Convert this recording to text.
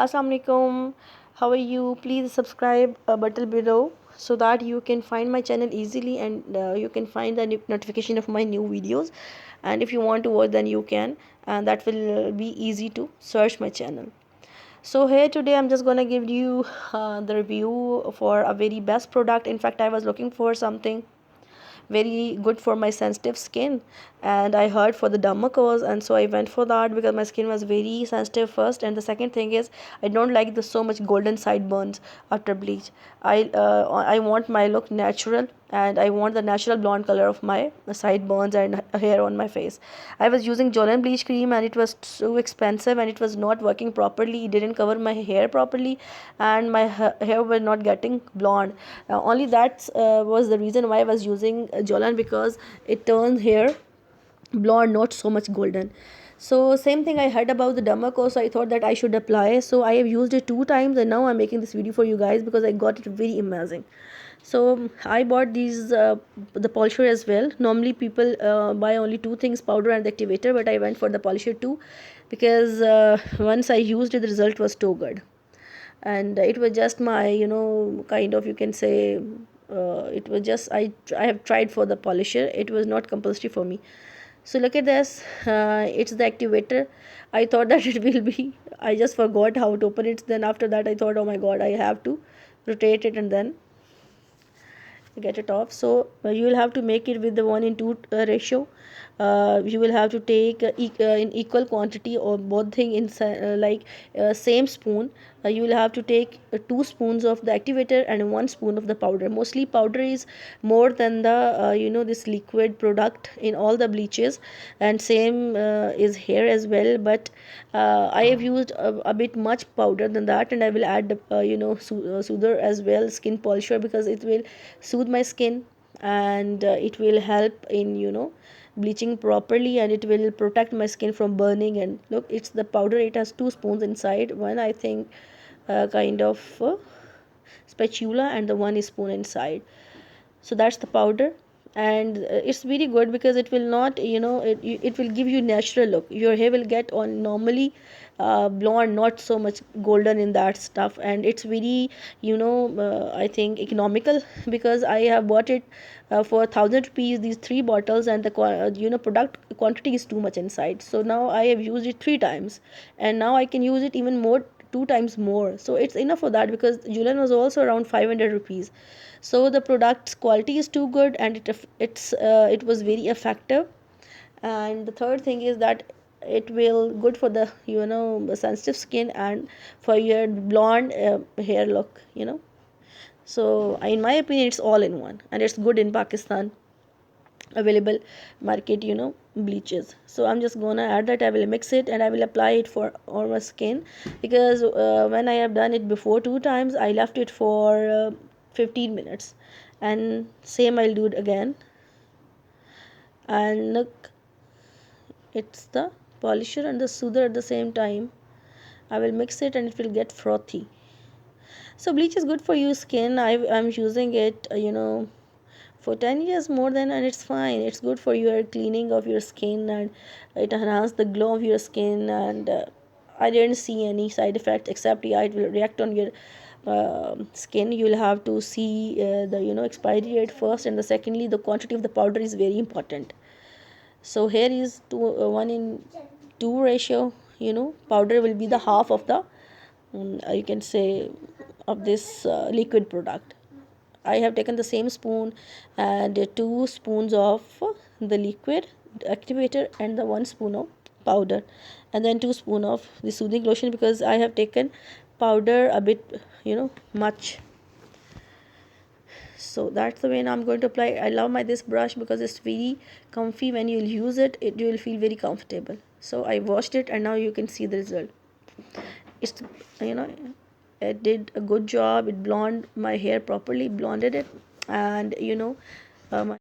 Assalamualaikum. How are you? Please subscribe button below so that you can find my channel easily, and you can find the notification of my new videos. And if you want to watch, then you can, and that will be easy to search my channel. So here today I'm just gonna give you the review for a very best product. In fact, I was looking for something very good for my sensitive skin, and I heard for the dermacos, and so I went for that because my skin was very sensitive first. And the second thing is, I don't like the so much golden sideburns after bleach. I want my look natural, and I want the natural blonde color of my sideburns and hair on my face. I was using Jolan bleach cream, and it was so expensive, and it was not working properly. It didn't cover my hair properly, and my hair was not getting blonde. Only that was the reason why I was using Jolan, because it turns hair blonde, not so much golden. So same thing I heard about the Dermaco, so I thought that I should apply. So I have used it 2 times, and now I'm making this video for you guys because I got it very amazing. So I bought these the polisher as well. Normally people buy only two things, powder and the activator, but I went for the polisher too, because once I used it, the result was too good. And it was just my, kind of, you can say, it was just I have tried for the polisher. It was not compulsory for me. So look at this, it's the activator. I thought that it will be, I just forgot how to open it. Then after that I thought, oh my god, I have to rotate it and then get it off. So you will have to make it with the 1:2 ratio. You will have to take in equal quantity or both thing inside, same spoon. You will have to take 2 spoons of the activator and 1 spoon of the powder. Mostly powder is more than the this liquid product in all the bleaches, and same is here as well. But I have used a bit much powder than that, and I will add soother as well, skin polisher, because it will soothe my skin, and it will help in bleaching properly, and it will protect my skin from burning. And look, it's the powder. It has 2 spoons inside, one I think kind of spatula, and the one is spoon inside. So that's the powder. And it's very good because it will not, it will give you natural look. Your hair will get on normally blonde, not so much golden in that stuff. And it's very, I think economical, because I have bought it for 1,000 rupees, these 3 bottles, and the product quantity is too much inside. So now I have used it 3 times, and now I can use it even more, 2 times more. So it's enough for that, because Julian was also around 500 rupees. So the product's quality is too good, and it was very effective. And the third thing is that it will good for the sensitive skin, and for your blonde hair look. So in my opinion, it's all in one, and it's good in Pakistan available market, bleaches. So I'm just gonna add that. I will mix it and I will apply it for all my skin, because when I have done it before 2 times, I left it for 15 minutes, and same I'll do it again. And look, it's the polisher and the soother at the same time. I will mix it and it will get frothy. So bleach is good for your skin. I'm using it for 10 years more than, and it's fine. It's good for your cleaning of your skin, and it enhances the glow of your skin. And I didn't see any side effect, except yeah, it will react on your skin. You'll have to see the expiry date first, and the secondly, the quantity of the powder is very important. So here is 1:2 ratio. Powder will be the half of the you can say of this liquid product. I have taken the same spoon and 2 spoons of the liquid activator, and the 1 spoon of powder, and then 2 spoon of the soothing lotion, because I have taken powder a bit much. So that's the way now I'm going to apply. I love my this brush because it's very comfy. When you'll use it, you will feel very comfortable. So I washed it, and now you can see the result. It's you know it did a good job. It blonde my hair properly, blonded it. And